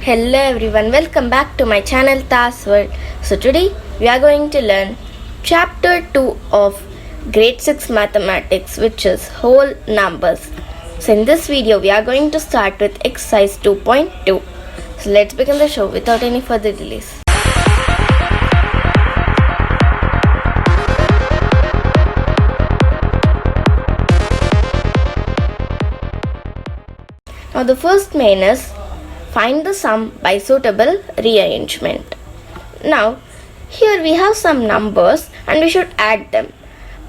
Hello everyone, welcome back to my channel Tas World. So today we are going to learn chapter 2 of grade 6 mathematics, which is whole numbers. So in this video we are going to start with exercise 2.2. So let's begin the show without any further delays. Now the first main is find the sum by suitable rearrangement. Now here we have some numbers and we should add them.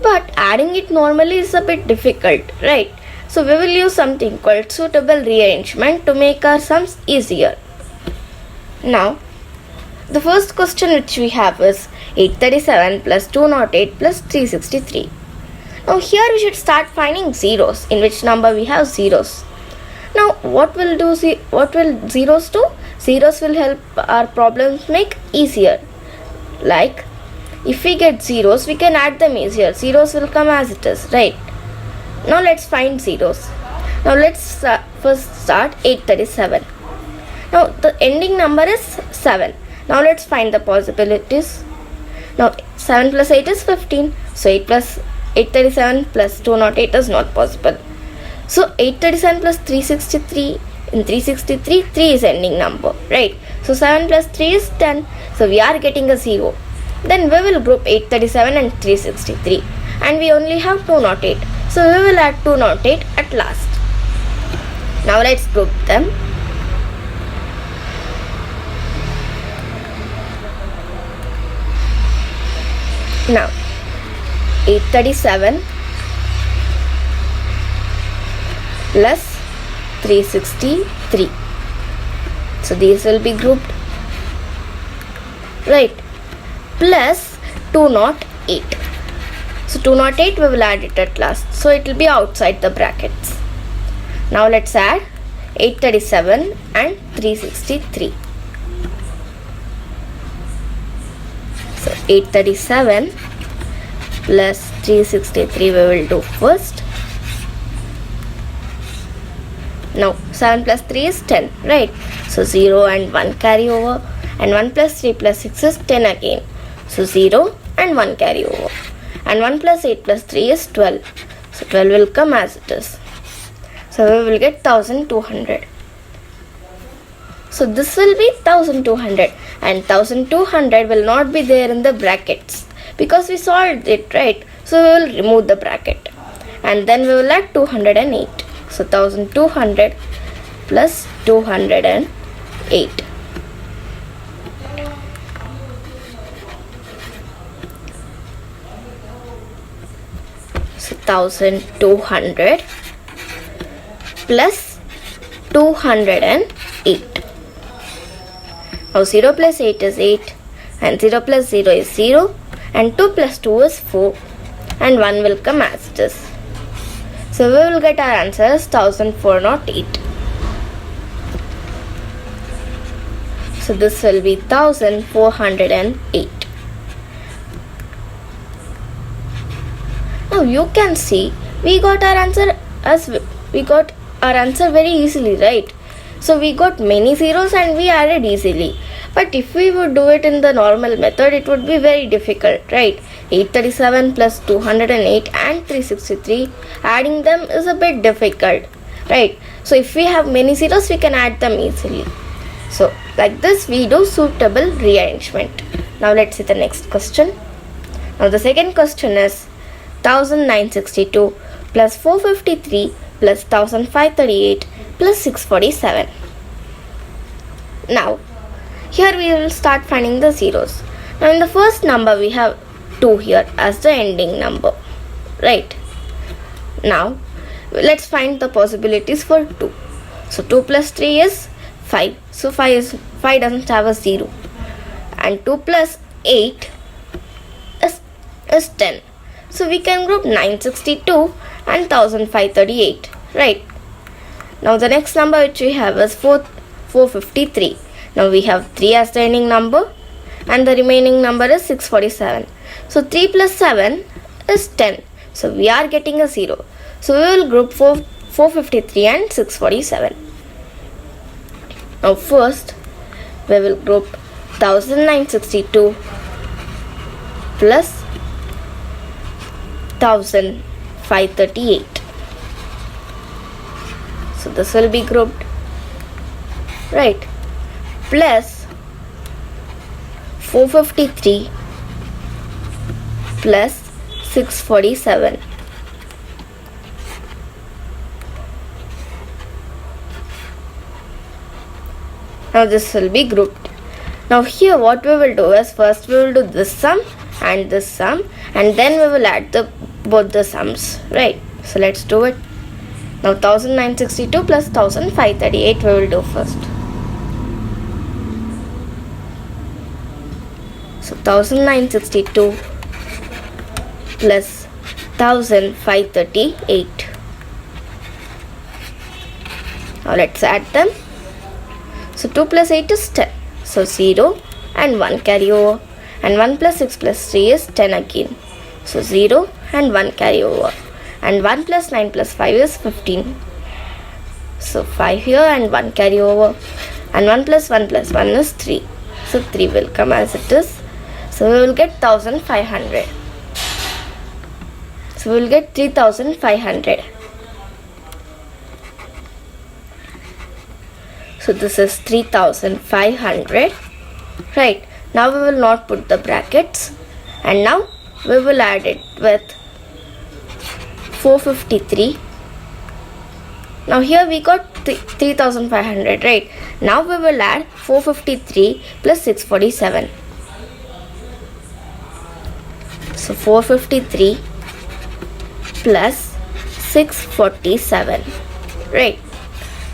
But adding it normally is a bit difficult, right? So we will use something called suitable rearrangement to make our sums easier. Now the first question which we have is 837 plus 208 plus 363. Now here we should start finding zeros. In which number we have zeros. Now what will zeros do? Zeros will help our problems make easier. Like if we get zeros, we can add them easier. Zeros will come as it is, right? Now let's find zeros. Now let's first start 837. Now the ending number is 7. Now let's find the possibilities. Now 7 plus 8 is 15. So 837 plus 208 is not possible. So 837 plus 363, in 363, 3 is ending number, right? So 7 plus 3 is 10, so we are getting a 0. Then we will group 837 and 363 and we only have 208. So we will add 208 at last. Now let's group them. Now 837 plus 363. So these will be grouped, right? Plus 208. So 208 we will add it at last. So it will be outside the brackets. Now let's add 837 and 363. So 837 plus 363 we will do first. Now 7 plus 3 is 10, right? So 0 and 1 carry over, and 1 plus 3 plus 6 is 10 again. So 0 and 1 carry over, and 1 plus 8 plus 3 is 12. So 12 will come as it is. So we will get 1200. So this will be 1200, and 1200 will not be there in the brackets because we solved it, right? So we will remove the bracket and then we will add 208. So 1200 plus 208. So 1200 plus 208. Now 0 plus 8 is 8 and 0 plus 0 is 0 and 2 plus 2 is 4 and 1 will come as it is. So we will get our answer as 1408. So this will be 1408. Now you can see we got our answer very easily, right? So we got many zeros and we added easily. But if we would do it in the normal method, it would be very difficult, right? 837 plus 208 and 363, adding them is a bit difficult, right? So if we have many zeros, we can add them easily. So like this we do suitable rearrangement. Now let's see the next question. Now the second question is 1962 plus 453 plus 1538 plus 647. Now here we will start finding the zeros. Now in the first number we have 2 here as the ending number, right? Now let's find the possibilities for 2. So 2 plus 3 is 5. So 5 doesn't have a 0. And 2 plus 8 is 10. So we can group 962 and 1538, right? Now the next number which we have is 453. Now we have 3 as the ending number and the remaining number is 647. So 3 plus 7 is 10. So we are getting a 0. So we will group 453 and 647. Now first we will group 1962 plus 1538. So this will be grouped, right? Plus 453 plus 647. Now this will be grouped. Now here what we will do is, first we will do this sum and this sum, and then we will add both the sums, right? So let's do it. Now 1962 plus 1538 we will do first. So 1962 plus 1538. Now let's add them. So 2 plus 8 is 10. So 0 and 1 carry over. And 1 plus 6 plus 3 is 10 again. So 0 and 1 carry over. And 1 plus 9 plus 5 is 15. So 5 here and 1 carry over. And 1 plus 1 is 3. So 3 will come as it is. So we will get 1500. So we will get 3500. So this is 3500, right? Now we will not put the brackets, and now we will add it with 453. Now here we got 3500, right? Now we will add 453 plus 647. So 453 plus 647, right?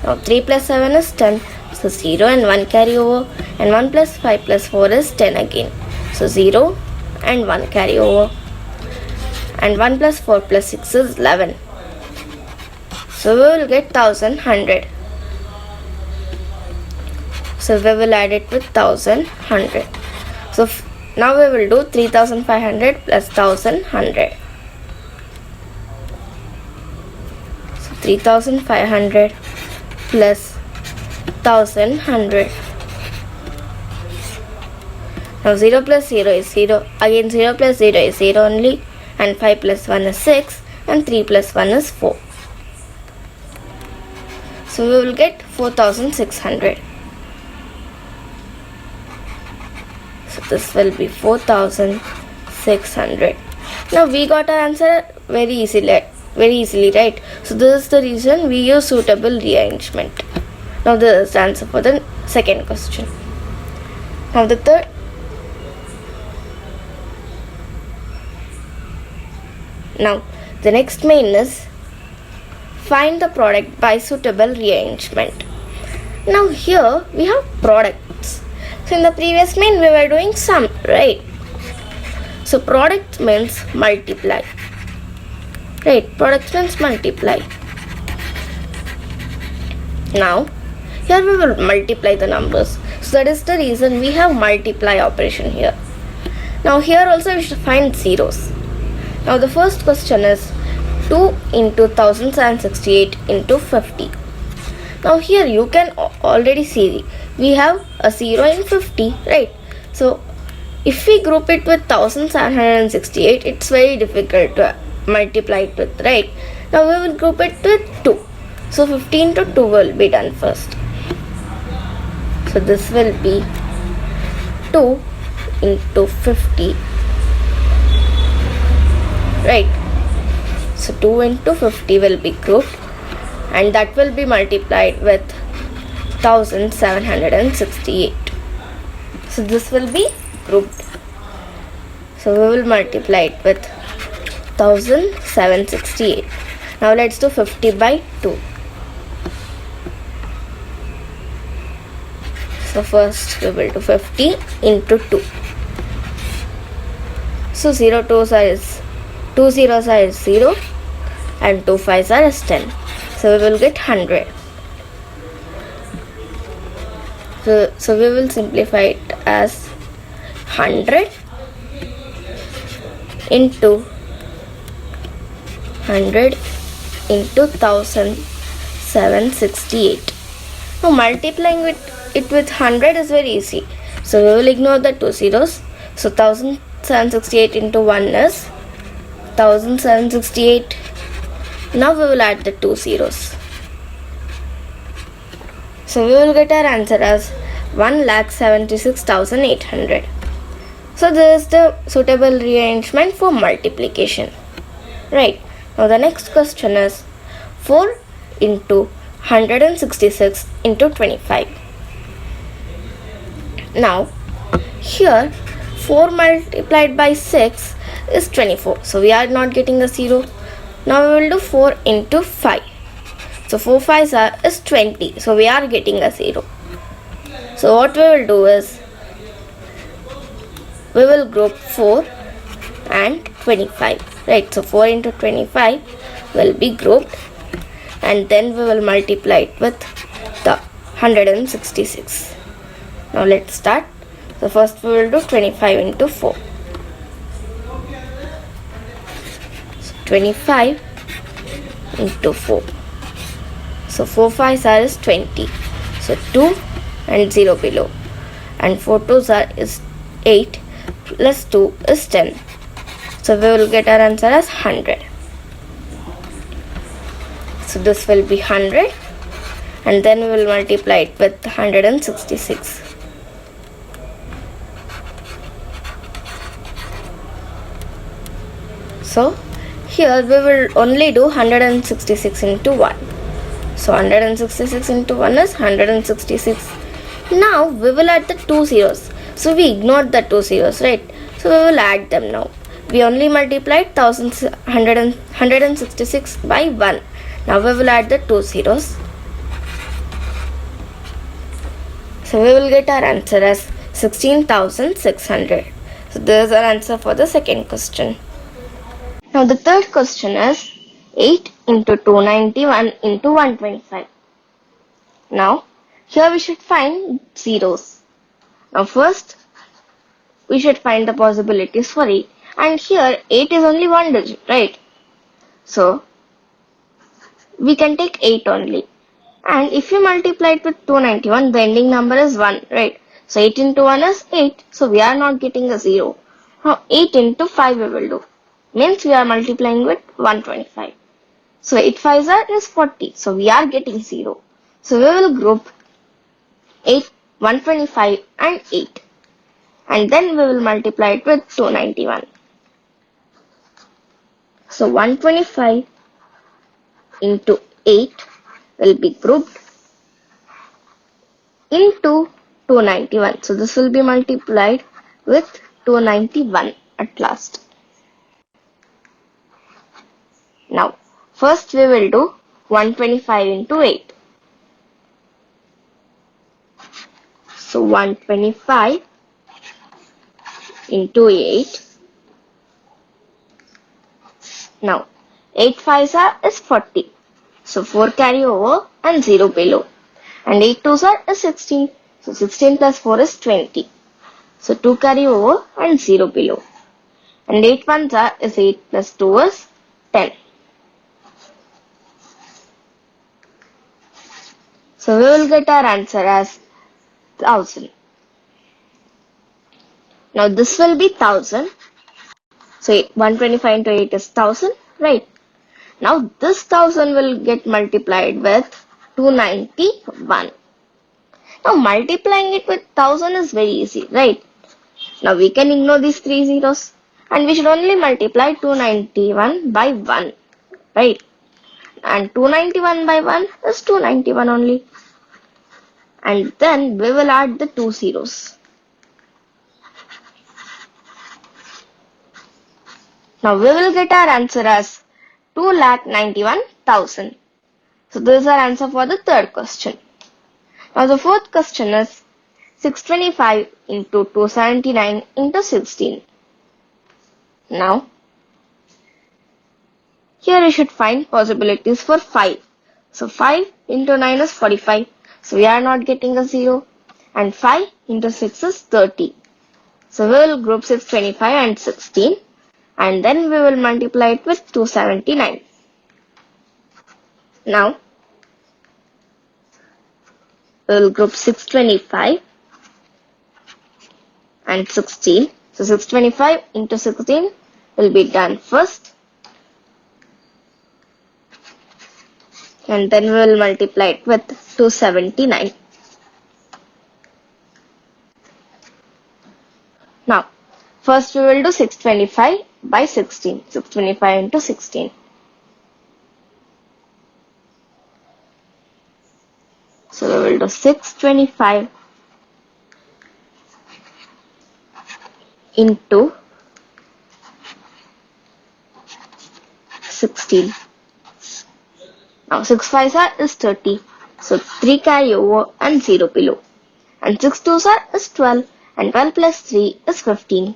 Now 3 plus 7 is 10. So 0 and 1 carry over. And 1 plus 5 plus 4 is 10 again. So 0 and 1 carry over. And 1 plus 4 plus 6 is 11. So we will get 1100. So we will add it with 1100. So now we will do 3500 plus 1100. So 3500 plus 1100. Now 0 plus 0 is 0. Again 0 plus 0 is 0 only. And 5 plus 1 is 6. And 3 plus 1 is 4. So we will get 4600. So this will be 4600. Now we got our answer very easily, right? So this is the reason we use suitable rearrangement. Now this is the answer for the second question. Now the third. Now the next main is find the product by suitable rearrangement. Now here we have products. So in the previous main we were doing sum, right? So product means multiply. Right, product means multiply. Now here we will multiply the numbers. So that is the reason we have multiply operation here. Now here also we should find zeros. Now the first question is 2 into 1068 into 50. Now here you can already see we have a 0 in 50, right? So if we group it with 1768, it's very difficult to multiply it with, right? Now we will group it with 2. So 15 to 2 will be done first. So this will be 2 into 50, right? So 2 into 50 will be grouped, and that will be multiplied with 1768. So this will be grouped. So we will multiply it with 1768. Now let's do 50 by 2. So first we will do 50 into 2. So 0 2s are is 2 zeros are is 0 and 2 5s are is 10. So we will get 100. So we will simplify it as 100 into 100 into 1768. Now multiplying with it with 100 is very easy. So we will ignore the two zeros. So 1768 into 1 is 1768. Now we will add the two zeros. So we will get our answer as 1,76,800. So this is the suitable rearrangement for multiplication. Right. Now the next question is 4 into 166 into 25. Now here 4 multiplied by 6 is 24. So we are not getting a 0. Now we will do 4 into 5. So 4 5s is 20. So we are getting a 0. So what we will do is we will group 4 and 25. Right. So 4 into 25 will be grouped, and then we will multiply it with the 166. Now let's start. So first we will do 25 into 4. So 25 into 4. So 4 5s is 20. So 2 and 0 below. And 4 2s is 8 plus 2 is 10. So we will get our answer as 100. So this will be 100, and then we will multiply it with 166. So here we will only do 166 into 1. So 166 into 1 is 166. Now we will add the two zeros. So we ignored the two zeros, right? So we will add them now. We only multiplied 166 by 1. Now we will add the two zeros. So we will get our answer as 16,600. So this is our answer for the second question. Now the third question is 8 into 291 into 125. Now here we should find zeros. Now first we should find the possibilities for 8. And here 8 is only one digit, right? So we can take 8 only. And if you multiply it with 291, the ending number is 1, right? So 8 into 1 is 8. So we are not getting a 0. Now 8 into 5 we will do. Means we are multiplying with 125. So 8 5s is 40. So we are getting 0. So we will group 8, 125 and 8. And then we will multiply it with 291. So 125 into 8 will be grouped into 291. So this will be multiplied with 291 at last. Now first we will do 125 into 8. So 125 into 8. Now 8 5s is 40. So 4 carry over and 0 below. And 8 2s is 16. So 16 plus 4 is 20. So 2 carry over and 0 below. And 8 1s is 8 plus 2 is 10. So we will get our answer as 1000. Now this will be 1000. So 125 into 8 is 1000, right? Now this 1000 will get multiplied with 291. Now multiplying it with 1000 is very easy, right? Now we can ignore these three zeros, and we should only multiply 291 by 1, right? And 291 by 1 is 291 only. And then we will add the two zeros. Now we will get our answer as 2,91,000. So this is our answer for the third question. Now the fourth question is 625 into 279 into 16. Now here we should find possibilities for 5. So 5 into 9 is 45. So we are not getting a 0. And 5 into 6 is 30. So we will group 625 and 16. And then we will multiply it with 279. Now we will group 625 and 16. So 625 into 16 will be done first, and then we will multiply it with 279. Now, first we will do 625 by 16. 625 into 16. So we will do 625 into 16. Now 6 5s is 30. So 3 carry over and 0 below. And 6 2s is 12. And 12 plus 3 is 15.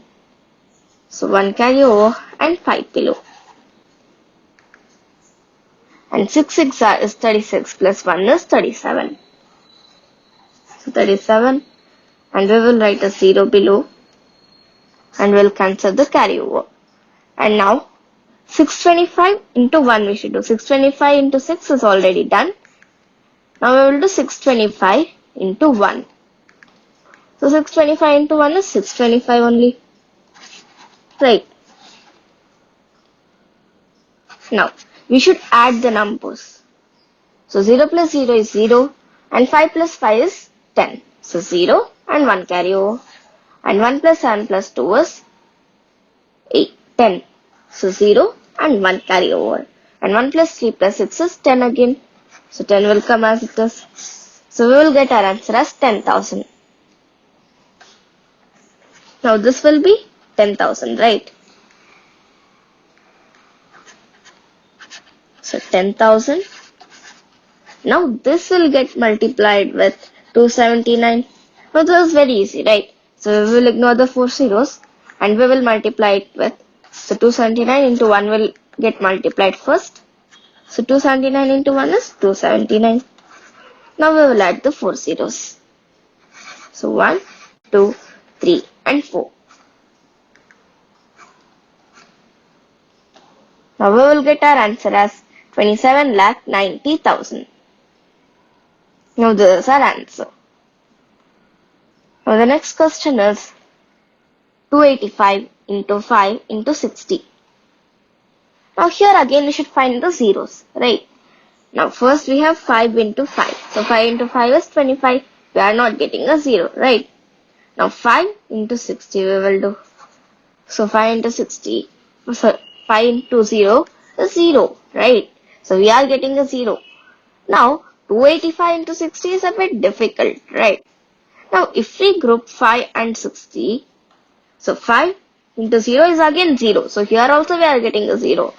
So 1 carry over and 5 below. And 6 6 is 36 plus 1 is 37. So 37. And we will write a 0 below. And we'll cancel the carry over. And now 625 into 1 we should do. 625 into 6 is already done. Now we will do 625 into 1. So 625 into 1 is 625 only. Right. Now we should add the numbers. So 0 plus 0 is 0 and 5 plus 5 is 10. So 0 and 1 carry over. And 1 plus 7 plus 2 is 10. So 0 and 1 carry over. And 1 plus 3 plus 6 is 10 again. So 10 will come as it is. So we will get our answer as 10,000. Now this will be 10,000, right? So 10,000. Now this will get multiplied with 279. Now this is very easy, right? So we will ignore the 4 zeros and we will multiply it with, so 279 into 1 will get multiplied first. So 279 into 1 is 279. Now we will add the 4 zeros. So 1, 2, 3 and 4. Now we will get our answer as 27,90,000. Now this is our answer. Now the next question is 285 into 5 into 60. Now here again we should find the zeros, right? Now first we have 5 into 5. So 5 into 5 is 25. We are not getting a 0, right? Now 5 into 60 we will do. So 5 into 60, so 5 into 0 is 0, right? So we are getting a 0. Now 285 into 60 is a bit difficult, right? Now if we group 5 and 60, so 5 into 0 is again 0. So here also we are getting a 0.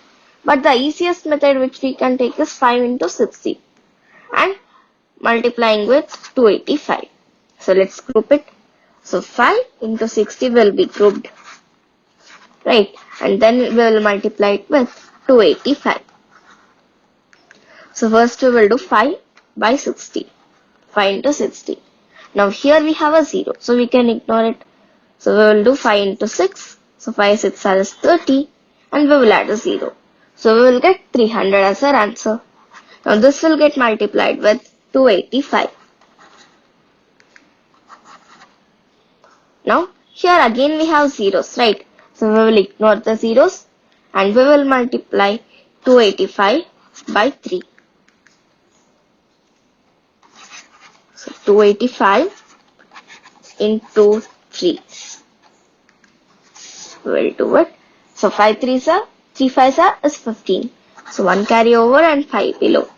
But the easiest method which we can take is 5 into 60 and multiplying with 285. So let's group it. So 5 into 60 will be grouped, right? And then we will multiply it with 285. So first we will do 5 by 60. 5 into 60. Now here we have a 0. So we can ignore it. So we will do 5 into 6. So 5 6 is 30. And we will add a 0. So we will get 300 as our answer. Now this will get multiplied with 285. Now here again we have zeros, right? So we will ignore the zeros and we will multiply 285 by 3. So 285 into 3. We will do it. So 5 3s are, 3 5s are is 15. So 1 carry over and 5 below.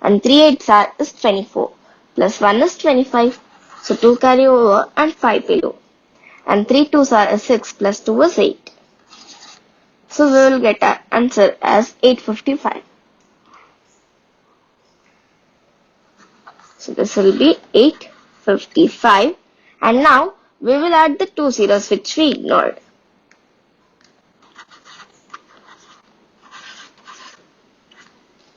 And 3 8s are is 24. Plus 1 is 25. So 2 carry over and 5 below. And 3 2s are 6 plus 2 is 8. So we will get our answer as 855. So this will be 855. And now we will add the 2 zeros which we ignored.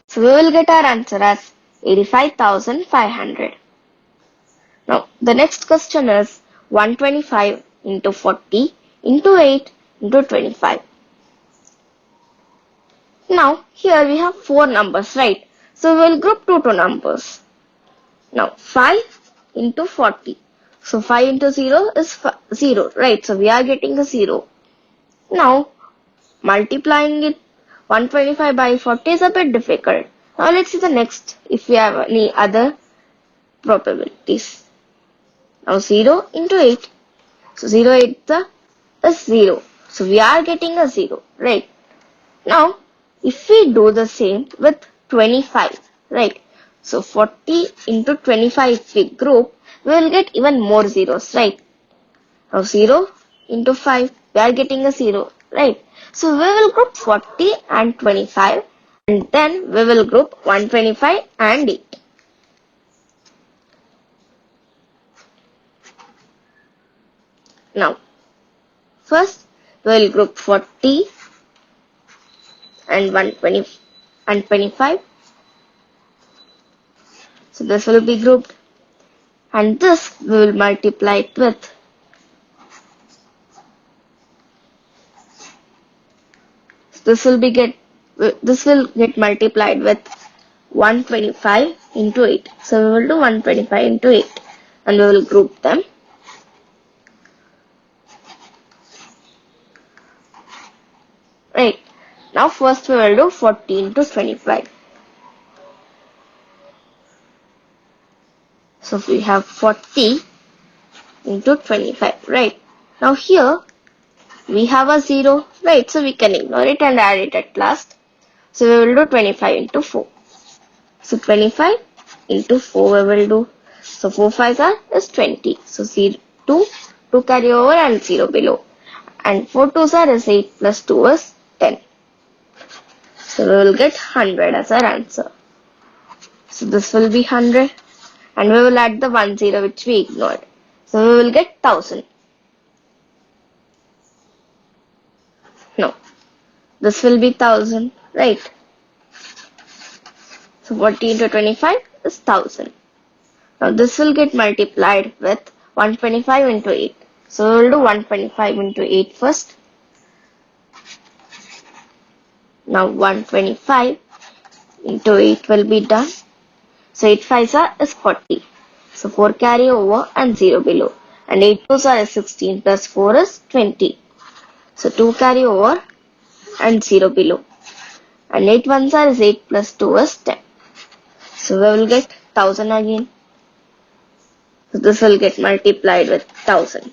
So we will get our answer as 85,500. Now the next question is 125 into 40 into 8 into 25. Now here we have 4 numbers, right? So we will group 2 numbers. Now 5 into 40. So 5 into 0 is 0, right? So we are getting a 0. Now multiplying it 125 by 40 is a bit difficult. Now let's see the next if we have any other probabilities. Now 0 into 8. So 0 8 is 0. So we are getting a 0, right? Now if we do the same with 25, right? So 40 into 25 if we group, we will get even more zeros, right? Now 0 into 5, we are getting a 0, right? So we will group 40 and 25 and then we will group 125 and 8. Now first we will group 40 and 120 and 25. So this will be grouped and this we will multiply it with this will get multiplied with 125 into 8. So we will do 125 into 8 and we will group them. Right. Now first we will do 40 into 25. So we have 40 into 25. Right. Now here we have a 0. Right. So we can ignore it and add it at last. So we will do 25 into 4. So 25 into 4 we will do. So 4 5s is 20. So 0, 2 carry over and 0 below. And 4 2s is 8 plus 2 is 10. So we will get 100 as our answer. So this will be 100 and we will add the 1 0 which we ignored. So we will get 1000. No, this will be 1000, right? So 40 into 25 is 1000. Now this will get multiplied with 125 into 8. So we will do 125 into 8 first. Now 125 into 8 will be done. So 8 5s is 40. So 4 carry over and 0 below. And 8 2s is 16 plus 4 is 20. So 2 carry over and 0 below. And 8 1s is 8 plus 2 is 10. So we will get 1000 again. So this will get multiplied with 1000.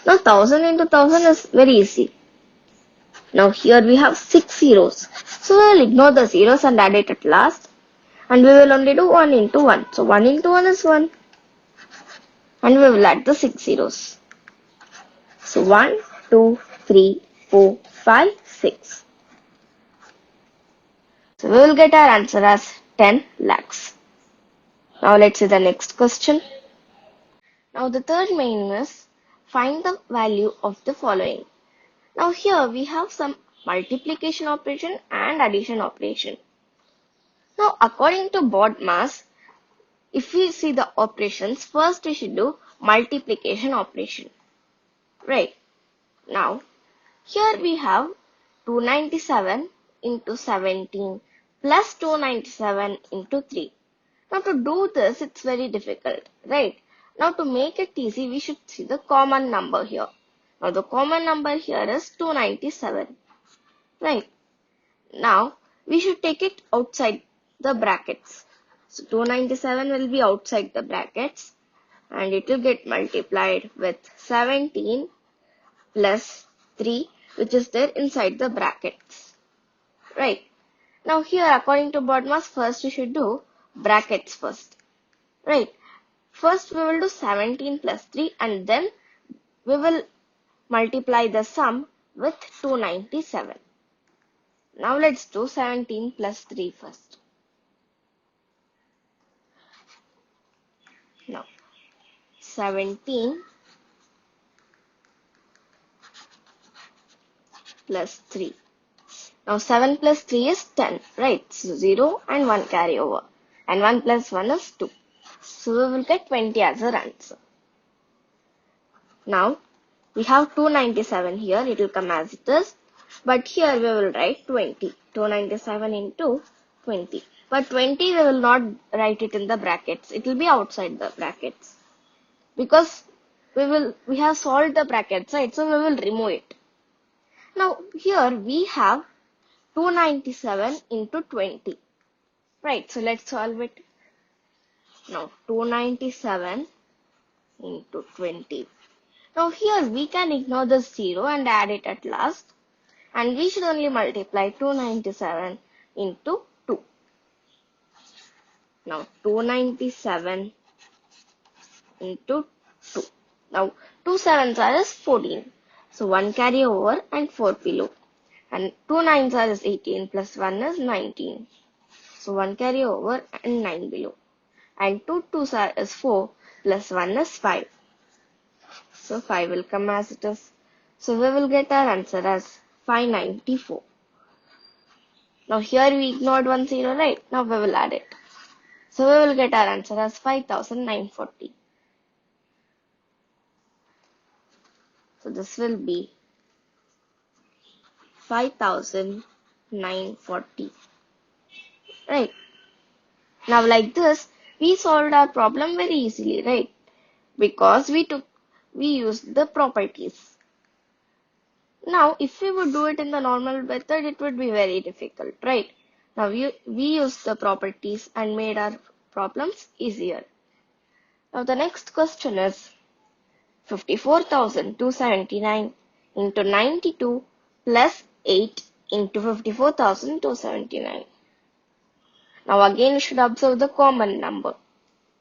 Now 1000 into 1000 is very easy. Now here we have 6 zeros. So we will ignore the zeros and add it at last. And we will only do 1 into 1. So 1 into 1 is 1. And we will add the 6 zeros. So 1, 2, 3, 4, 5, 6. So we will get our answer as 10 lakhs. Now let's see the next question. Now the third main is find the value of the following. Now here we have some multiplication operation and addition operation. Now according to BODMAS, if we see the operations, first we should do multiplication operation. Right. Now here we have 297 into 17 plus 297 into 3. Now to do this, it's very difficult, right? Now to make it easy, we should see the common number here. Now the common number here is 297, right? Now we should take it outside the brackets. So 297 will be outside the brackets and it will get multiplied with 17 plus 3 which is there inside the brackets, right? Now here according to BODMAS, first we should do brackets first, right? First we will do 17 plus 3 and then we will multiply the sum with 297. Now let's do 17 plus 3 first. Now 17 plus 3. Now 7 plus 3 is 10, right? So 0 and 1 carry over. And 1 plus 1 is 2. So we will get 20 as our answer. Now we have 297 here. It will come as it is. But here we will write 20. 297 into 20. But 20 we will not write it in the brackets. It will be outside the brackets. because we have solved the brackets, right? So we will remove it. Now here we have 297 into 20. Right, so let's solve it. Now 297 into 20. Now here we can ignore the 0 and add it at last. And we should only multiply 297 into 2. Now 297 into 2. Now 2 sevens are is 14. So 1 carry over and 4 below. And 2 nines are is 18 plus 1 is 19. So 1 carry over and 9 below. And 2 twos are is 4 plus 1 is 5. So 5 will come as it is. So we will get our answer as 594. Now here we ignored 1 0, right? Now we will add it. So we will get our answer as 5940. So this will be 5940. Right. Now like this, we solved our problem very easily, right? Because we used the properties. Now, if we would do it in the normal method, it would be very difficult, right? Now, we used the properties and made our problems easier. Now, the next question is 54,279 into 92 plus 8 into 54,279. Now, again, we should observe the common number.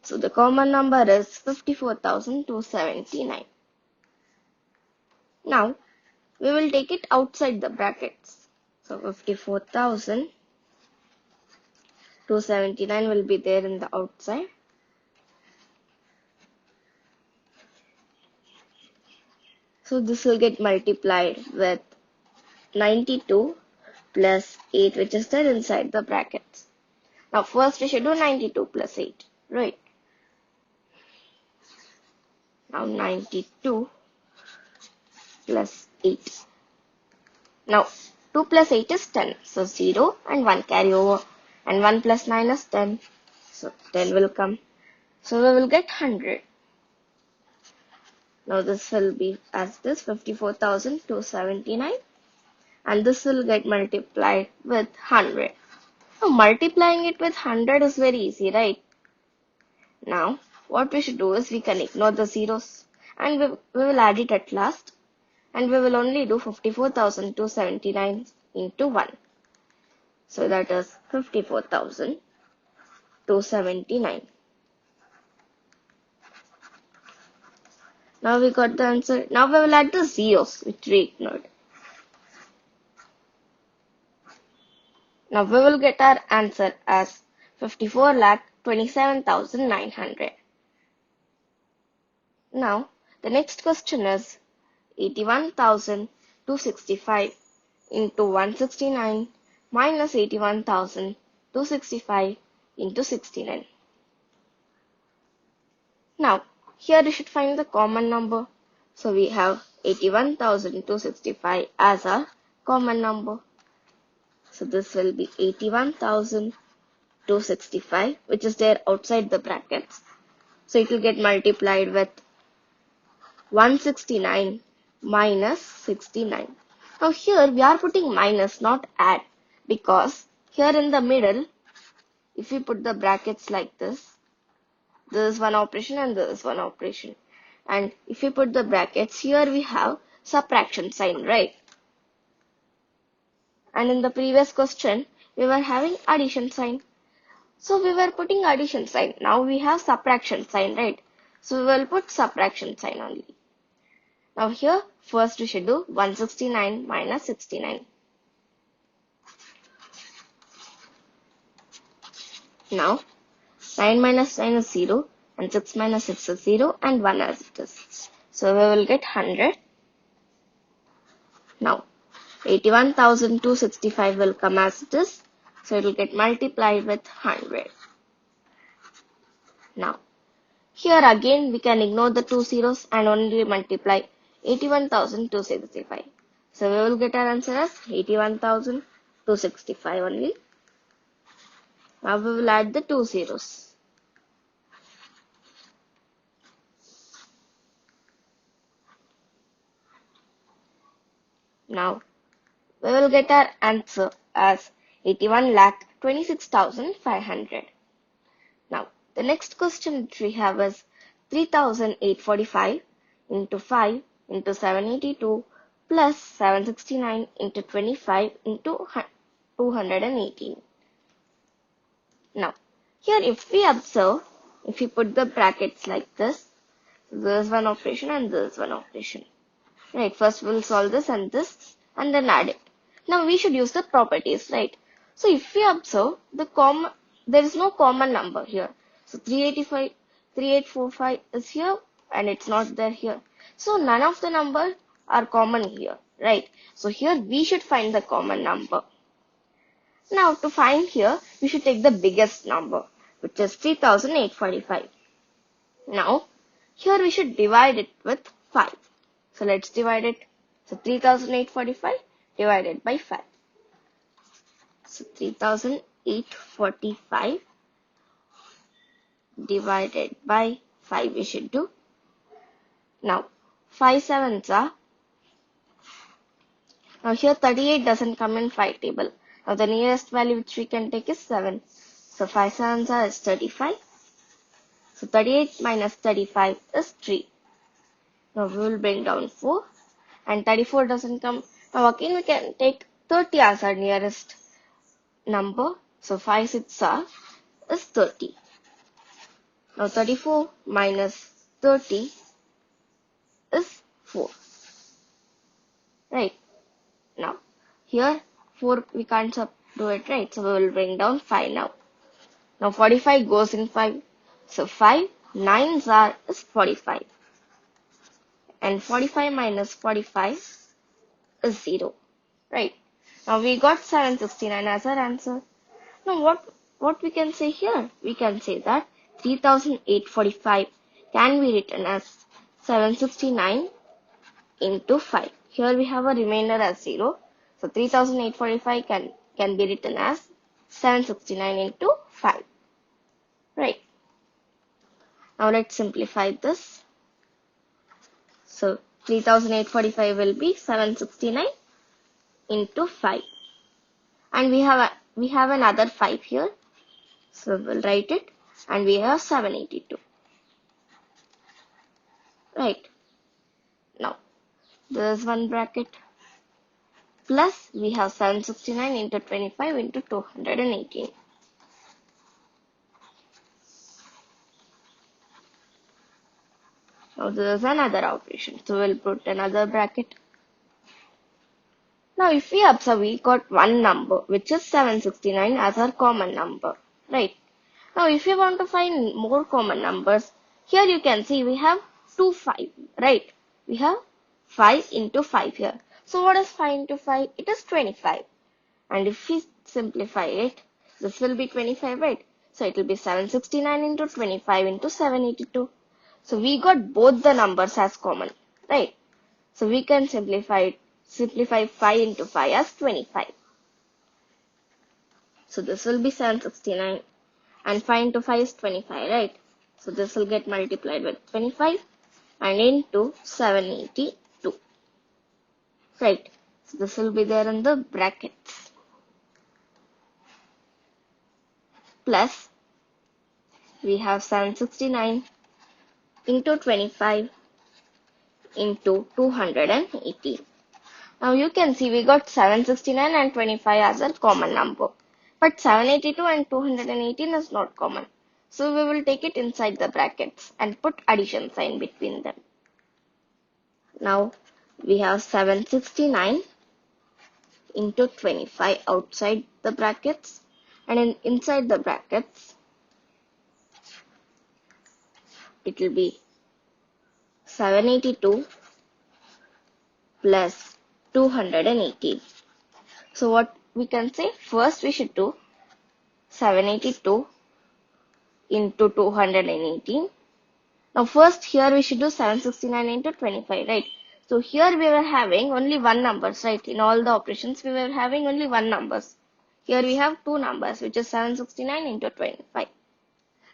So, the common number is 54,279. Now, we will take it outside the brackets. So 54,279 will be there in the outside. So this will get multiplied with 92 plus 8, which is there inside the brackets. Now first we should do 92 plus 8, right? Now 92 plus 8. Now 2 plus 8 is 10. So 0 and 1 carry over. And 1 plus 9 is 10. So 10 will come. So we will get 100. Now this will be as this 54,279. And this will get multiplied with 100. Now multiplying it with 100 is very easy, right? Now what we should do is we can ignore the zeros. And we will add it at last. And we will only do 54,279 into 1. So that is 54,279. Now we got the answer. Now we will add the zeros which we ignored. Now we will get our answer as 54,27,900. Now the next question is 81,265 into 169 minus 81,265 into 69. Now here we should find the common number. So we have 81,265 as our common number. So this will be 81,265, which is there outside the brackets. So it will get multiplied with 169 minus 69. Now here we are putting minus, not add, because here in the middle, if we put the brackets like this is one operation and this is one operation. And if we put the brackets, here we have subtraction sign, right? And in the previous question, we were having addition sign. So we were putting addition sign. Now we have subtraction sign, right? So we will put subtraction sign only. Now here, first we should do 169 minus 69. Now, 9 minus 9 is 0, and 6 minus 6 is 0, and 1 as it is. So we will get 100. Now, 81,265 will come as it is. So it will get multiplied with 100. Now, here again we can ignore the two zeros and only multiply 81,265. So we will get our answer as 81,265 only. Now we will add the two zeros. Now we will get our answer as 81,26,500. Now the next question that we have is 3,845 into 5 into 782 plus 769 into 25 into 218. Now here if we observe, if we put the brackets like this, is one operation and this is one operation. Right, first we'll solve this and then add it. Now we should use the properties, right? So if we observe there is no common number here. So 385, 3845 is here and it's not there here. So none of the numbers are common here, right? So here we should find the common number. Now to find here, we should take the biggest number, which is 3,845. Now here we should divide it with 5. So let's divide it. So 3,845 divided by 5. So 3,845 divided by 5 we should do. Now 5 sevens are. Now here 38 doesn't come in 5 table. Now the nearest value which we can take is 7. So 5 sevens are is 35. So 38 minus 35 is 3. Now we will bring down 4 and 34 doesn't come. Now again we can take 30 as our nearest number. So 5 6 are is 30. Now 34 minus 30 is 4. Right. Now here 4 we can't do it, right. So we will bring down 5 now. Now 45 goes in 5. So 5 9s are is 45. And 45 minus 45 is 0. Right. Now we got 769 as our answer. Now what we can say here? We can say that 3,845 can be written as 769 into 5. Here we have a remainder as 0. So 3,845 can be written as 769 into 5. Right. Now let's simplify this. So 3,845 will be 769 into 5. And we have another 5 here. So we'll write it. And we have 782. Right. Now there is one bracket. Plus we have 769 into 25 into 218. Now there is another operation. So we'll put another bracket. Now if we observe, we got one number which is 769 as our common number. Right. Now if you want to find more common numbers, here you can see we have 2 5. Right. We have 5 into 5 here. So what is 5 into 5? It is 25. And if we simplify it, this will be 25, right? So it will be 769 into 25 into 782. So we got both the numbers as common, right? So we can simplify 5 into 5 as 25. So this will be 769 and 5 into 5 is 25, right? So this will get multiplied with 25 and into 782, right? So this will be there in the brackets. Plus we have 769 into 25 into 218. Now you can see we got 769 and 25 as a common number. But 782 and 218 is not common. So we will take it inside the brackets and put addition sign between them. Now we have 769 into 25 outside the brackets, and inside the brackets it will be 782 plus 218. So what we can say, first we should do 782 into 218. Now first here we should do 769 into 25, right? So here we were having only one numbers, right? In all the operations we were having only one numbers. Here we have two numbers, which is 769 into 25.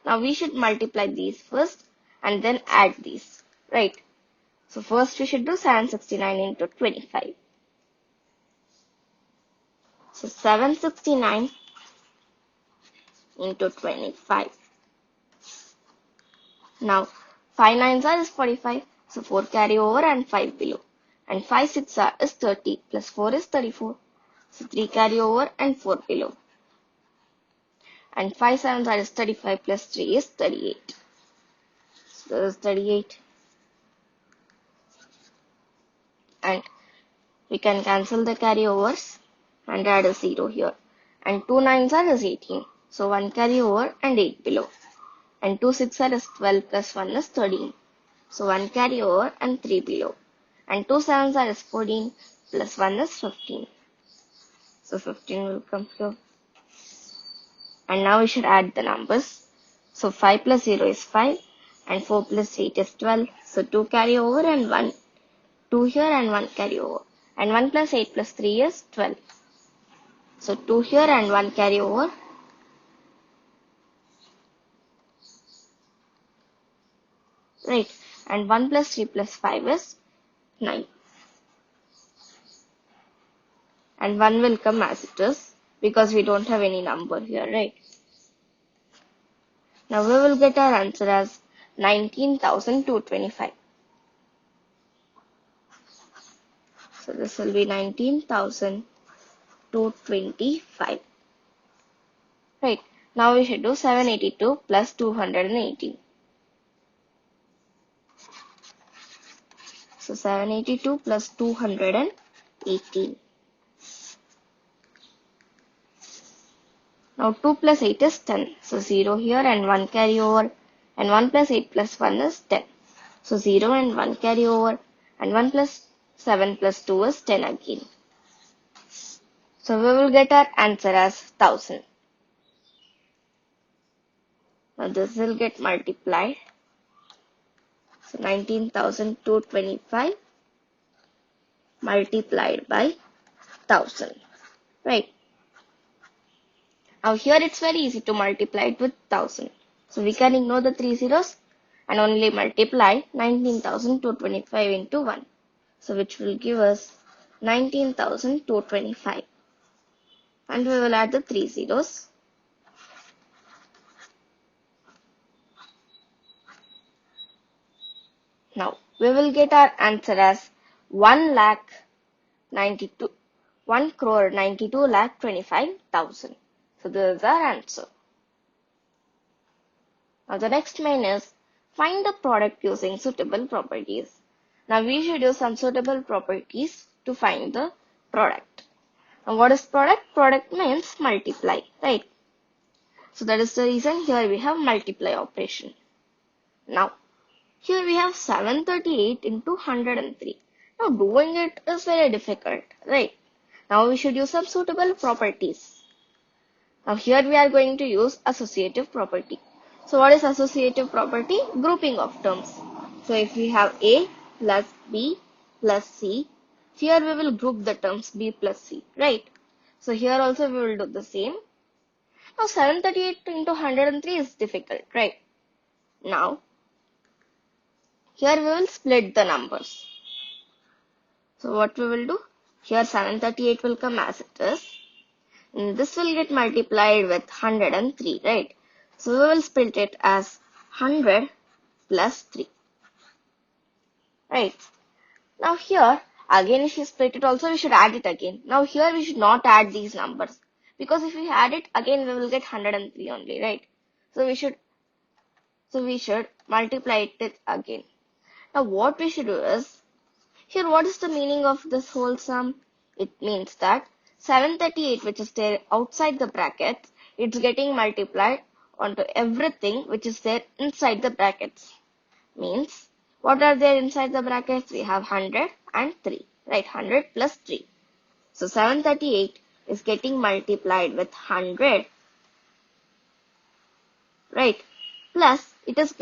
Now we should multiply these first and then add these, right? So first we should do 769 into 25. So 769 into 25. Now 5 nines are is 45. So 4 carry over and 5 below. And 5 6 are is 30 plus 4 is 34. So 3 carry over and 4 below. And 5 sevens are is 35 plus 3 is 38. So this is 38. And we can cancel the carryovers and add a 0 here. And 2 nines are is 18. So 1 carry over and 8 below. And 2 6 are is 12 plus 1 is 13. So 1 carry over and 3 below. And 2 sevens are is 14 plus 1 is 15. So 15 will come here. And now we should add the numbers. So 5 plus 0 is 5 and 4 plus 8 is 12. So 2 carry over and 1. 2 here and 1 carry over. And 1 plus 8 plus 3 is 12. So 2 here and 1 carry over. Right. And 1 plus 3 plus 5 is 9. And 1 will come as it is because we don't have any number here, right? Now we will get our answer as 19,225. So this will be 19,225. Right. Now we should do 782 plus 218. So 782 plus 218. Now 2 plus 8 is 10. So 0 here and 1 carry over. And 1 plus 8 plus 1 is 10. So 0 and 1 carry over. And 1 plus 7 plus 2 is 10 again. So we will get our answer as 1000. Now this will get multiplied. So 19,225 multiplied by 1000. Right. Now here it's very easy to multiply it with 1000. So we can ignore the 3 zeros and only multiply 19,225 into 1. So which will give us 19,225. And we will add the 3 zeros. Now we will get our answer as 1,92,25,000. So this is our answer. Now the next main is find the product using suitable properties. Now we should use some suitable properties to find the product. Now what is product? Product means multiply, right? So that is the reason here we have multiply operation. Now here we have 738 into 103. Now doing it is very difficult, right? Now we should use some suitable properties. Now here we are going to use associative property. So what is associative property? Grouping of terms. So if we have A plus B plus C, here we will group the terms B plus C, right? So here also we will do the same. Now 738 into 103 is difficult, right? Now here we will split the numbers. So what we will do? Here 738 will come as it is. And this will get multiplied with 103, right? So we will split it as 100 plus 3. Right. Now here, again if you split it also, we should add it again. Now here we should not add these numbers. Because if we add it, again we will get 103 only, right? So we should multiply it again. Now what we should do is, here what is the meaning of this whole sum? It means that 738 which is there outside the brackets, it's getting multiplied onto everything which is there inside the brackets. Means, what are there inside the brackets? We have 100 and 3, right? 100 plus 3. So 738 is getting multiplied with 100, right? Plus, it is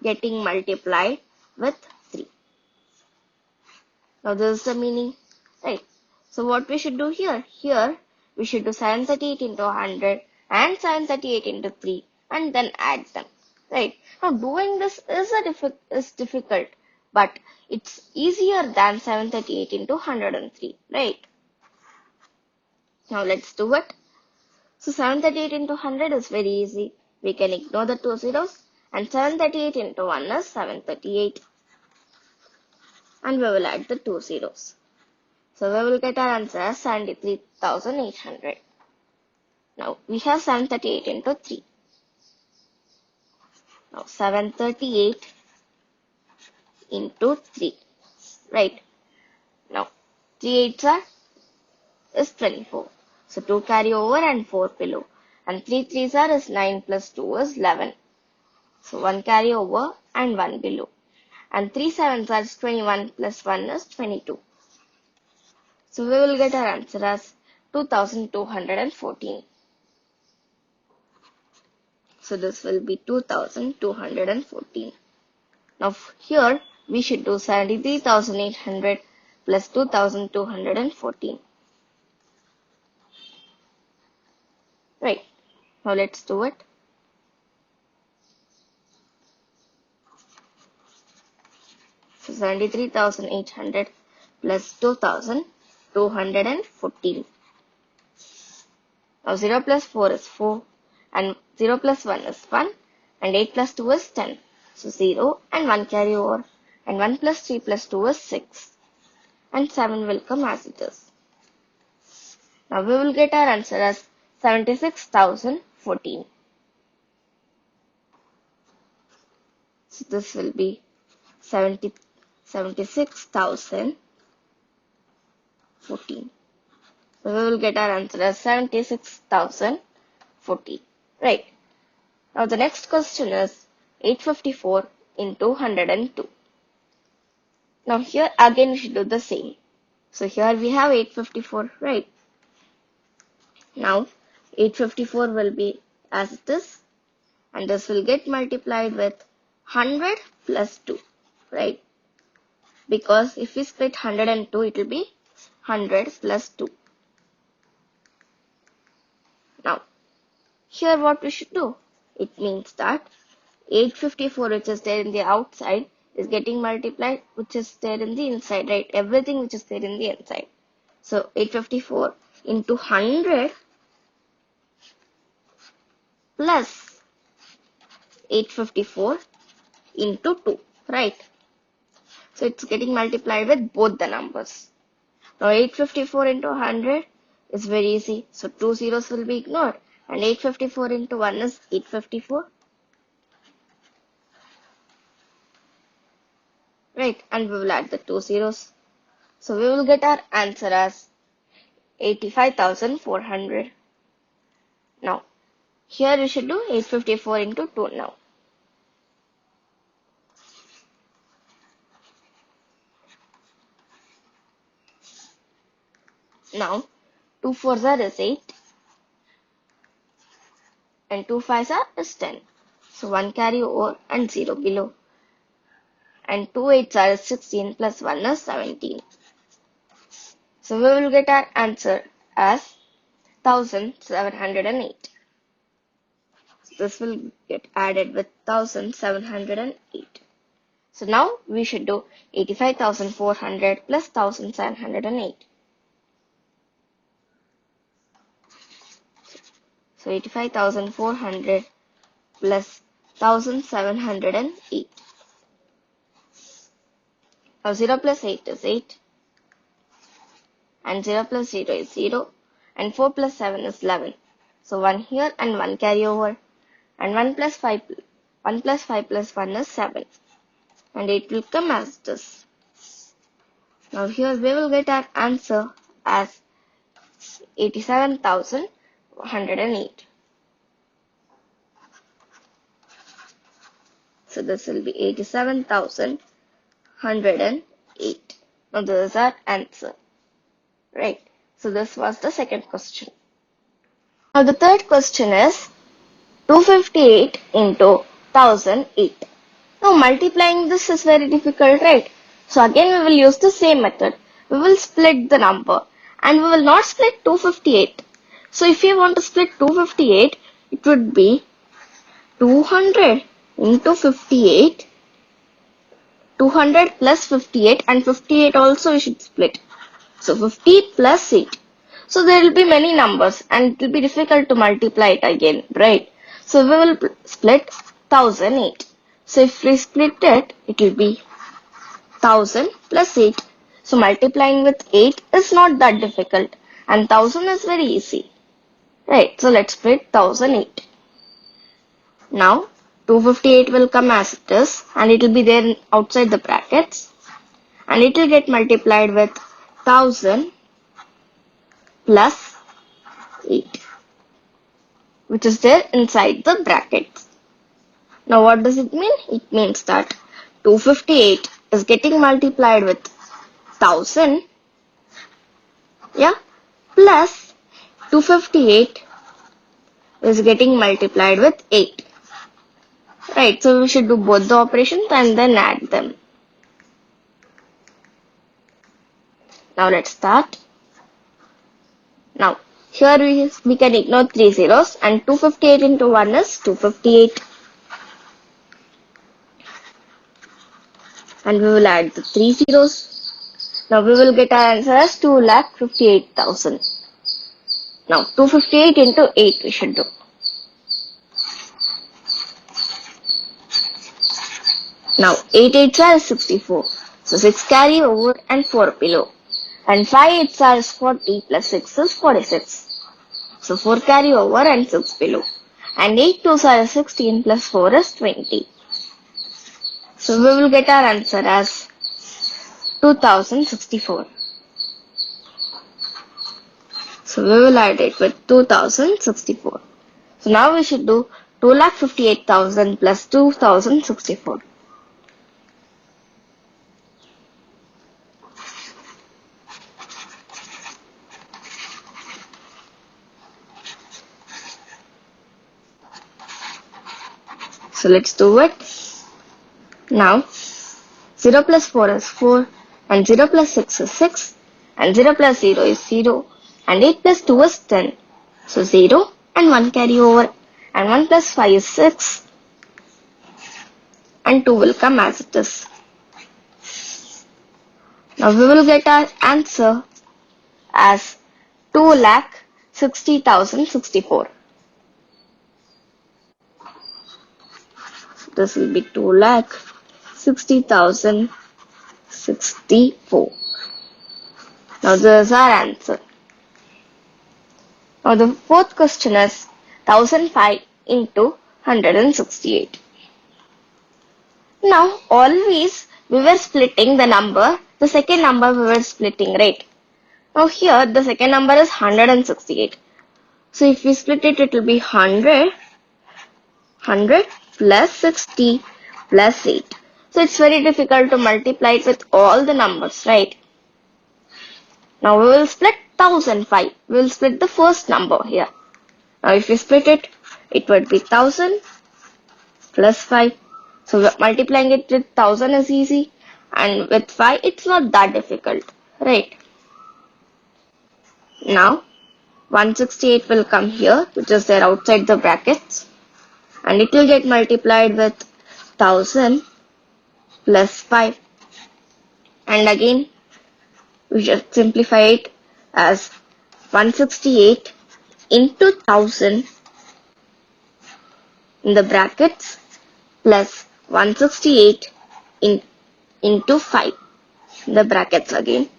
getting multiplied with 3. Now this is the meaning, right? So what we should do here? Here, we should do 738 into 100 and 738 into 3 and then add them, right? Now doing this is difficult, but it's easier than 738 into 103, right? Now let's do it. So 738 into 100 is very easy. We can ignore the two zeros, and 738 into 1 is 738. And we will add the two zeros. So we will get our answer as 73,800. Now we have 738 into 3. Now 738 into 3. Right. Now 3 8s is 24. So 2 carry over and 4 below. And 3 3s is 9 plus 2 is 11. So 1 carry over and 1 below. And 3 7s is 21 plus 1 is 22. So we will get our answer as 2214. So this will be 2214. Now here we should do 73,800 plus 2214. Right. Now let's do it. So 73,800 plus 2214. Now 0 plus 4 is 4 and 0 plus 1 is 1 and 8 plus 2 is 10. So 0 and 1 carry over and 1 plus 3 plus 2 is 6 and 7 will come as it is. Now we will get our answer as 76,014. So this will be 76,014. So we will get our answer as 76,014. Right. Now the next question is 854 into 102. Now here again we should do the same. So here we have 854, right? Now 854 will be as it is, and this will get multiplied with 100 plus 2, right? Because if we split 102, it will be 100 plus 2. Now, here what we should do? It means that 854 which is there in the outside is getting multiplied which is there in the inside, right? Everything which is there in the inside. So 854 into 100 plus 854 into 2, right? So it's getting multiplied with both the numbers. Now 854 into 100 is very easy. So 2 zeros will be ignored. And 854 into 1 is 854. Right. And we will add the 2 zeros. So we will get our answer as 85,400. Now, here we should do 854 into 2 now. Now, 2 4s is 8 and 2 5s is 10. So 1 carry over and 0 below. And 2 8s is 16 plus 1 is 17. So we will get our answer as 1708. So this will get added with 1708. So now we should do 85,400 plus 1708. So 85,400 plus 1708. Now 0 plus 8 is 8. And 0 plus 0 is 0. And 4 plus 7 is 11. So 1 here and 1 carry over. And 1 plus 5 plus 1 is 7. And it will come as this. Now here we will get our answer as 87,108. So this will be 87,108. Now this is our answer. Right. So this was the second question. Now the third question is 258 into 1008. Now multiplying this is very difficult, right? So again we will use the same method. We will split the number and we will not split 258. So if you want to split 258, it would be 200 into 58, 200 plus 58 and 58 also we should split. So 50 plus 8. So there will be many numbers and it will be difficult to multiply it again, right? So we will split 1008. So if we split it, it will be 1000 plus 8. So multiplying with 8 is not that difficult and 1000 is very easy. Right, so let's split 1008. Now 258 will come as it is and it will be there outside the brackets and it will get multiplied with 1000 plus 8, which is there inside the brackets. Now what does it mean? It means that 258 is getting multiplied with 1000, yeah, plus 258 is getting multiplied with 8. Right, so we should do both the operations and then add them. Now let's start. Now here we can ignore 3 zeros and 258 into 1 is 258. And we will add the 3 zeros. Now we will get our answer as 2,58,000. Now 258 into 8 we should do. Now 8 8s are 64. So 6 carry over and 4 below. And 5 8s are 40 plus 6 is 46. So 4 carry over and 6 below. And 8 2s are 16 plus 4 is 20. So we will get our answer as 2064. So we will add it with 2064. So now we should do 2,58,000 plus 2064. So let's do it. Now 0 plus 4 is 4 and 0 plus 6 is 6 and 0 plus 0 is 0 and 8 plus 2 is 10. So 0 and 1 carry over and 1 plus 5 is 6 and 2 will come as it is. Now we will get our answer as 2,60,064. This will be 2,60,064. Now this is our answer. Now the fourth question is 1005 into 168. Now always we were splitting the number, the second number we were splitting, right? Now here the second number is 168. So if we split it, it will be 100 plus 60 plus 8. So it's very difficult to multiply it with all the numbers, right? Now we will split 1005. We will split the first number here. Now if we split it, it would be 1000 plus 5. So multiplying it with 1000 is easy and with 5 it's not that difficult, right? Now 168 will come here, which is there outside the brackets, and it will get multiplied with 1000 plus 5, and again we should simplify it as 168 into 1000 in the brackets plus 168 into 5 in the brackets again.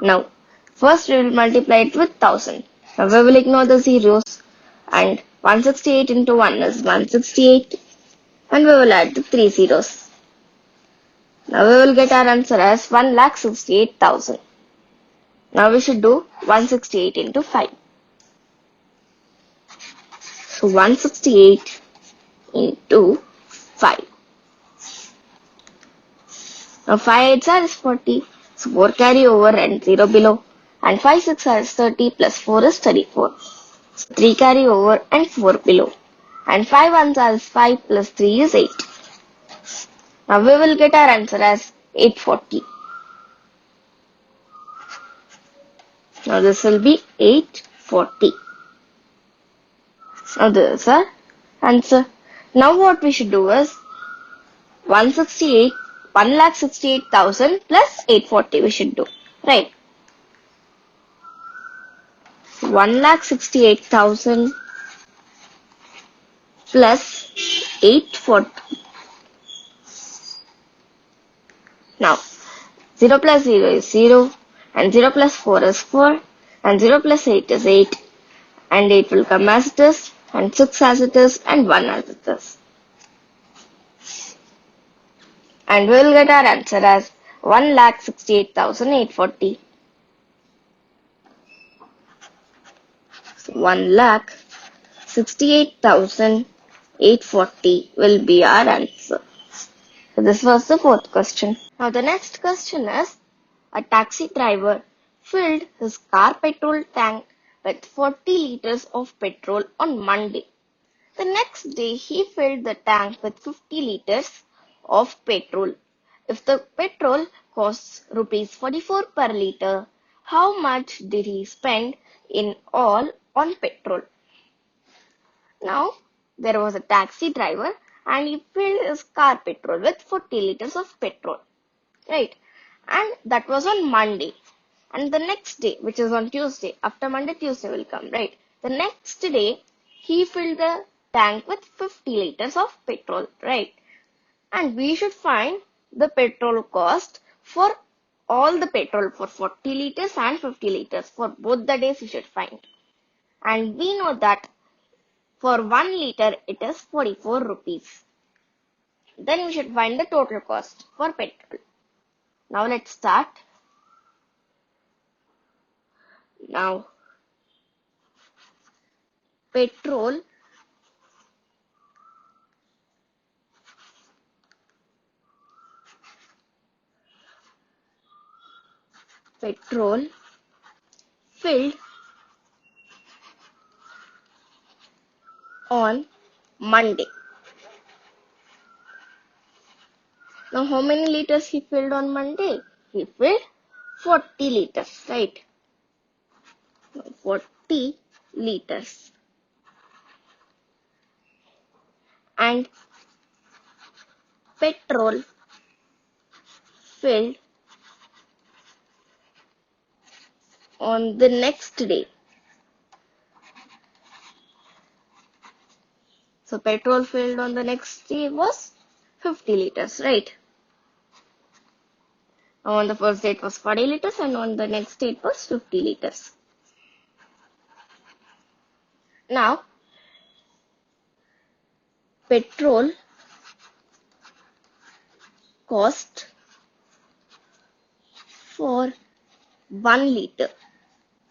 Now first we will multiply it with 1000. Now we will ignore the zeros and 168 into 1 is 168 and we will add the 3 zeros. Now we will get our answer as 1,68,000. Now we should do 168 into 5. So 168 into 5. Now 5 8s are 40. So 4 carry over and 0 below. And 5 6 is 30 plus 4 is 34. So 3 carry over and 4 below. And 5 1s are 5 plus 3 is 8. Now we will get our answer as 840. Now this will be 840. Now this is our answer. Now what we should do is 1,68,000 plus 840 we should do, right? 1,68,000 plus 840. Now 0 plus 0 is 0 and 0 plus 4 is 4 and 0 plus 8 is 8 and 8 will come as it is and 6 as it is and 1 as it is. And we will get our answer as 1,68,840. So 1,68,840 will be our answer. So this was the fourth question. Now the next question is, a taxi driver filled his car petrol tank with 40 liters of petrol on Monday. The next day he filled the tank with 50 liters of petrol. If the petrol costs rupees 44 per liter, how much did he spend in all on petrol? Now, there was a taxi driver and he filled his car petrol with 40 liters of petrol. Right? And that was on Monday. And the next day, which is on Tuesday, after Monday, Tuesday will come, right? The next day, he filled the tank with 50 liters of petrol, right? And we should find the petrol cost for all the petrol for 40 liters and 50 liters. For both the days, we should find. And we know that for 1 liter, it is 44 rupees. Then we should find the total cost for petrol. Now let's start. Now, petrol filled on Monday. Now, how many liters he filled on Monday? He filled 40 liters, right? 40 liters. And petrol filled on the next day. So, petrol filled on the next day was 50 liters, right? Now, on the first day it was 40 liters and on the next day it was 50 liters. Now, petrol cost for 1 liter.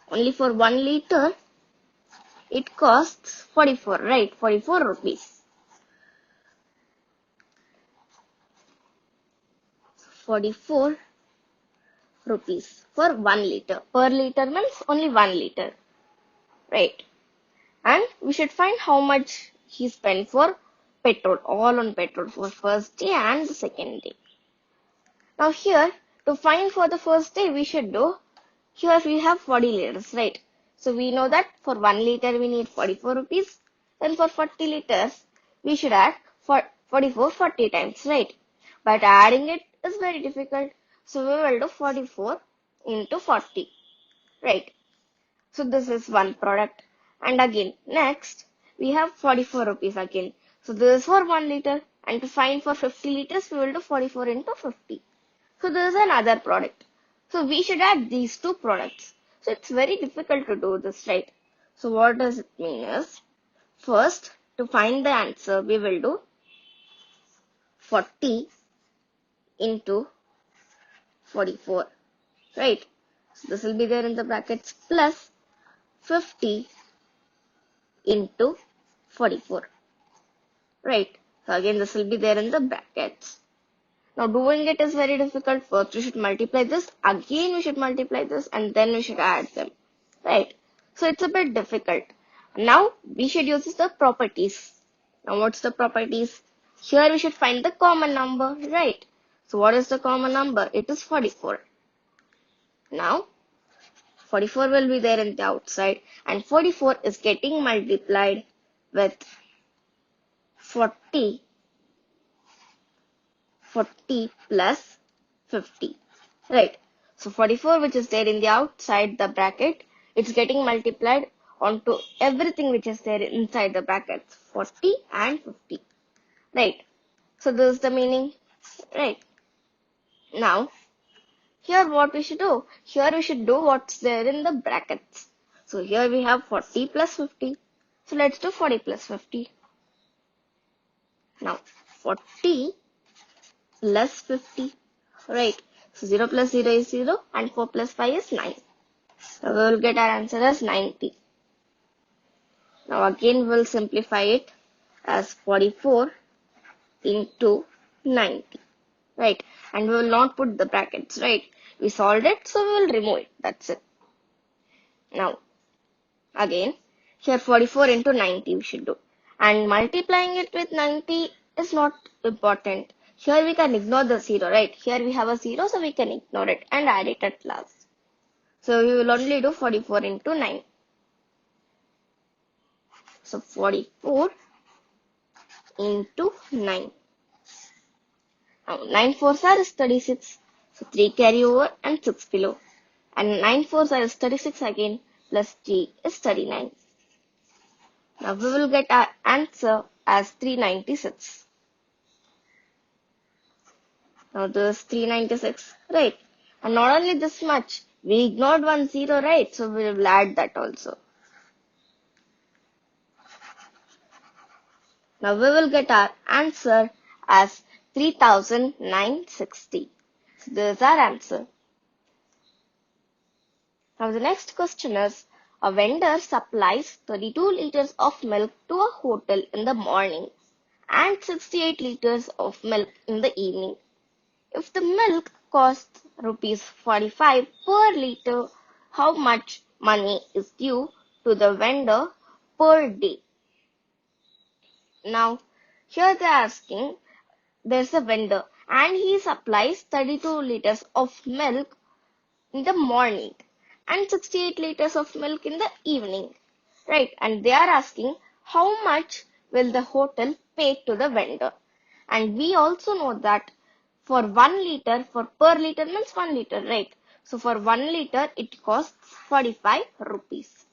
Only for 1 liter, it costs 44, right? 44 rupees. 44 rupees for 1 liter. Per liter means only 1 liter, right? And we should find how much he spent for petrol, all on petrol for first day and the second day. Now here, to find for the first day, we should do, here we have 40 liters, right? So we know that for 1 liter we need 44 rupees. Then for 40 liters, we should add 44 40 times, right? But adding it is very difficult. So we will do 44 into 40, right? So this is one product. And again, next, we have 44 rupees again. So this is for 1 liter. And to find for 50 liters, we will do 44 into 50. So this is another product. So we should add these two products. So it's very difficult to do this, right? So what does it mean is, first, to find the answer, we will do 40 into 44, right? So this will be there in the brackets plus 50 into 44, right? So again, this will be there in the brackets. Now doing it is very difficult. First we should multiply this, again we should multiply this, and then we should add them, right? So it's a bit difficult. Now we should use the properties. Now what's the properties? Here we should find the common number, right? So what is the common number? It is 44. Now 44 will be there in the outside and 44 is getting multiplied with 40 plus 50, right? So 44, which is there in the outside the bracket, It's getting multiplied onto everything which is there inside the brackets, 40 and 50. Right. So this is the meaning. Right. Now, here what we should do? Here we should do what's there in the brackets. So here we have 40 plus 50. So let's do 40 plus 50. Now, 40 plus 50. Right. So 0 plus 0 is 0 and 4 plus 5 is 9. So we will get our answer as 90. Now again we will simplify it as 44 into 90. Right. And we will not put the brackets. Right. We solved it, so we will remove it. That's it. Now, again, here 44 into 90 we should do. And multiplying it with 90 is not important. Here we can ignore the 0, right? Here we have a 0, so we can ignore it and add it at last. So we will only do 44 into 9. So 44 into 9. Now 9 fours are 36. So 3 carry over and 6 below. And 9 fours are 36 again, plus 3 is 39. Now we will get our answer as 396. Now this is 396, right? And not only this much, we ignored one 0, right? So we will add that also. Now we will get our answer as 3960. So this is our answer. Now the next question is, a vendor supplies 32 liters of milk to a hotel in the morning and 68 liters of milk in the evening. If the milk costs rupees 45 per liter, how much money is due to the vendor per day? Now, here they are asking, there's a vendor and he supplies 32 liters of milk in the morning and 68 liters of milk in the evening. Right? And they are asking, how much will the hotel pay to the vendor? And we also know that for 1 liter, for per liter means 1 liter, right? So for 1 liter, it costs 45 rupees.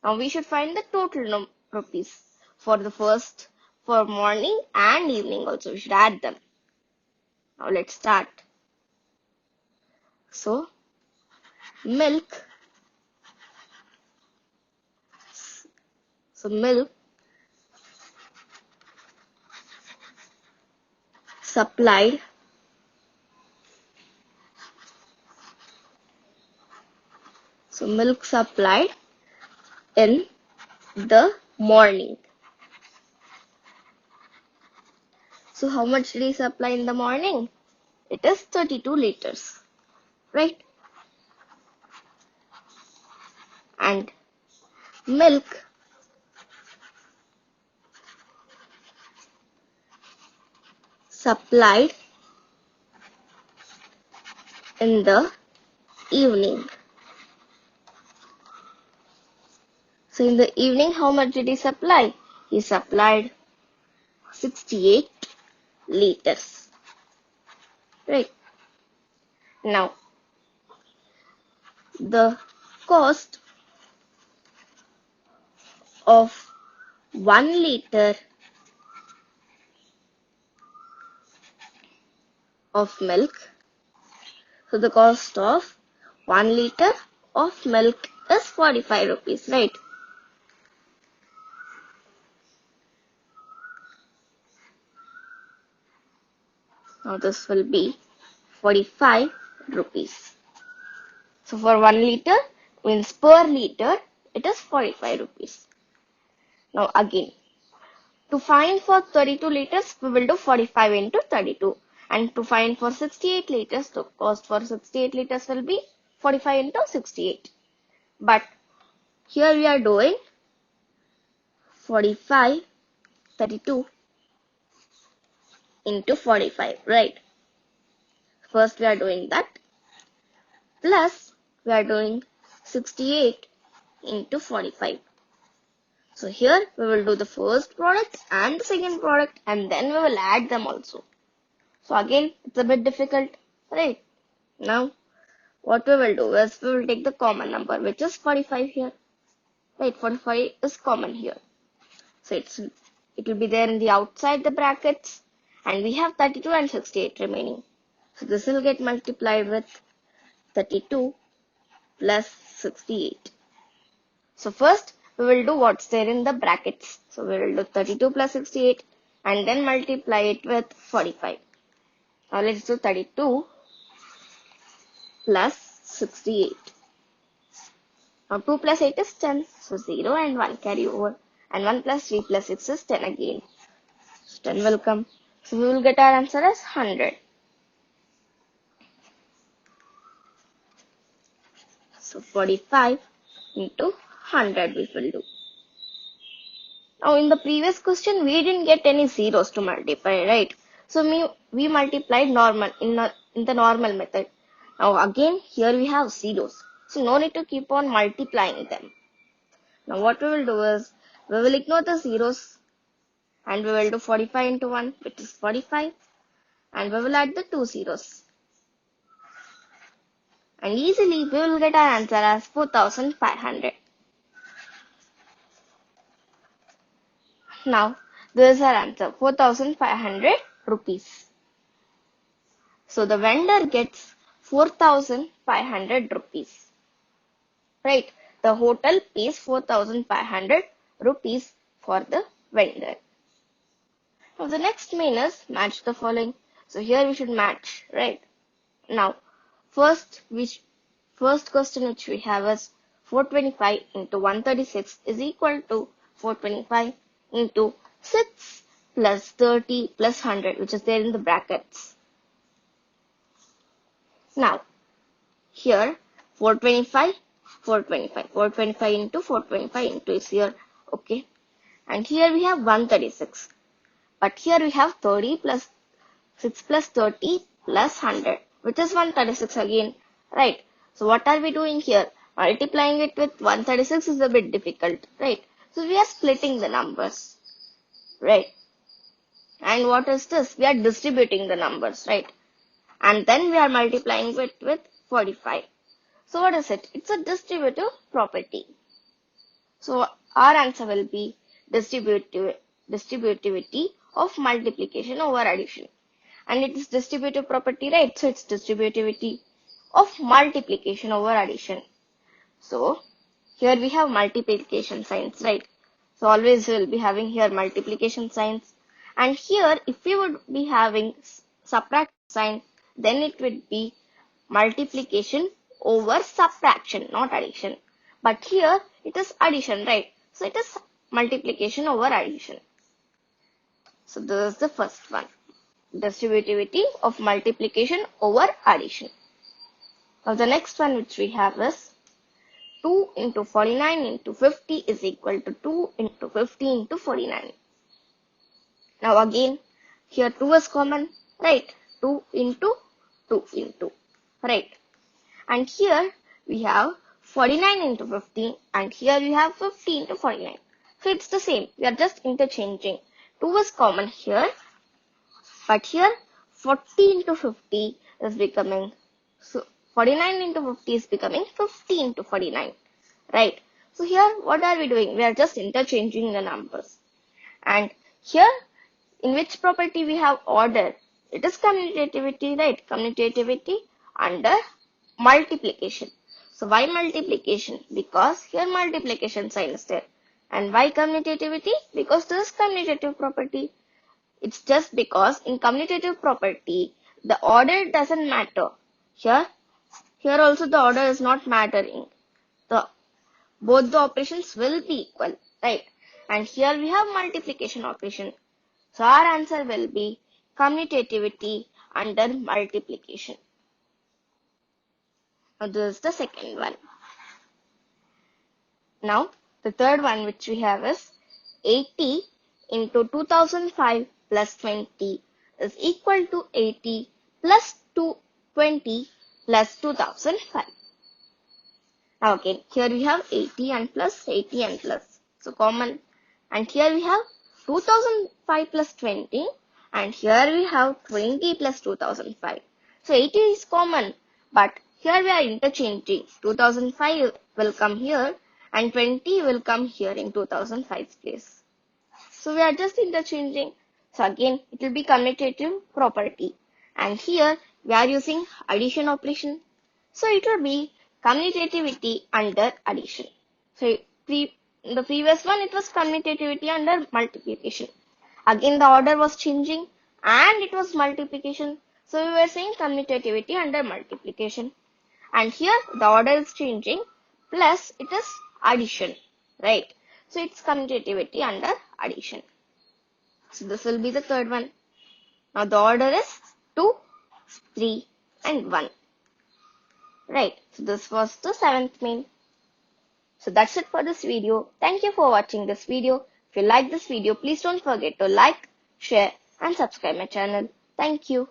Now we should find the total rupees for the first, for morning and evening also. We should add them. Now let's start. So milk. So milk supplied in the morning. So how much did he supply in the morning? It is 32 liters, right? And milk supplied in the evening. So in the evening, how much did he supply? He supplied 68 liters. Right. Now, the cost of 1 liter of milk. So the cost of 1 liter of milk is 45 rupees, right? Now this will be 45 rupees. So for 1 liter means per liter it is 45 rupees. Now again, to find for 32 liters we will do 45 into 32, and to find for 68 liters the cost for 68 liters will be 45 into 68. But here we are doing 45, 32 into 45, right? First we are doing that, plus we are doing 68 into 45. So here we will do the first product and the second product, and then we will add them also. So again, it's a bit difficult, right? Now what we will do is we will take the common number, which is 45 here. Right, 45 is common here. So it will be there in the outside the brackets, and we have 32 and 68 remaining. So this will get multiplied with 32 plus 68. So first we will do what's there in the brackets. So we will do 32 plus 68 and then multiply it with 45. Now let's do 32 plus 68. Now 2 plus 8 is 10. So 0 and 1 carry over. And 1 plus 3 plus 6 is 10 again. So 10 will come. So we will get our answer as 100. So 45 into 100 we will do. Now in the previous question we didn't get any zeros to multiply, right? So we multiplied normal in the normal method. Now again here we have zeros. So no need to keep on multiplying them. Now what we will do is we will ignore the zeros and we will do 45 into 1, which is 45, and we will add the 2 zeros. And easily we will get our answer as 4500. Now this is our answer, 4500 rupees. So the vendor gets 4500 rupees. Right? The hotel pays 4500 rupees for the vendor. Now the next main is match the following. So here we should match, right? Now first question which we have is 425 into 136 is equal to 425 into 6 plus 30 plus 100, which is there in the brackets. Now here 425 into 425 into is here, okay, and here we have 136, but here we have 30 plus 6 plus 30 plus 100, which is 136 again, right? So what are we doing here? Multiplying it with 136 is a bit difficult, right? So we are splitting the numbers, right? And what is this? We are distributing the numbers, right? And then we are multiplying it with 45. So what is it? It's a distributive property. So our answer will be distributivity of multiplication over addition. And it is distributive property, right? So it's distributivity of multiplication over addition. So here we have multiplication signs, right? So always we will be having here multiplication signs. And here if we would be having subtraction sign, then it would be multiplication over subtraction, not addition. But here it is addition, right? So it is multiplication over addition. So this is the first one. Distributivity of multiplication over addition. Now the next one which we have is 2 into 49 into 50 is equal to 2 into 50 into 49. Now again here 2 is common, right? 2 into 2 into, right? And here we have 49 into 50 and here we have 50 into 49. So it's the same. We are just interchanging. 2 is common here. But here 40 into 50 is becoming, so 49 into 50 is becoming 50 into 49, right? So here what are we doing? We are just interchanging the numbers. And here in which property we have order? It is commutativity, right? Commutativity under multiplication. So why multiplication? Because here multiplication sign is there. And why commutativity? Because this is commutative property. It's just because in commutative property, the order doesn't matter. Here also the order is not mattering. Both the operations will be equal, right? And here we have multiplication operation. So our answer will be commutativity under multiplication. Now this is the second one. Now the third one which we have is 80 into 2005 plus 20 is equal to 80 plus 20 plus 2005. Now again, here we have 80 and plus, 80 and plus. So common. And here we have 2005 plus 20 and here we have 20 plus 2005. So 80 is common, but here we are interchanging. 2005 will come here and 20 will come here in 2005's place. So we are just interchanging. So again, it will be commutative property. And here we are using addition operation. So it will be commutativity under addition. So in the previous one, it was commutativity under multiplication. Again, the order was changing and it was multiplication. So we were saying commutativity under multiplication. And here the order is changing plus it is addition, right? So it's commutativity under addition. So this will be the third one. Now the order is 2, 3 and 1. Right. So this was the seventh main. So that's it for this video. Thank you for watching this video. If you like this video, please don't forget to like, share and subscribe my channel. Thank you.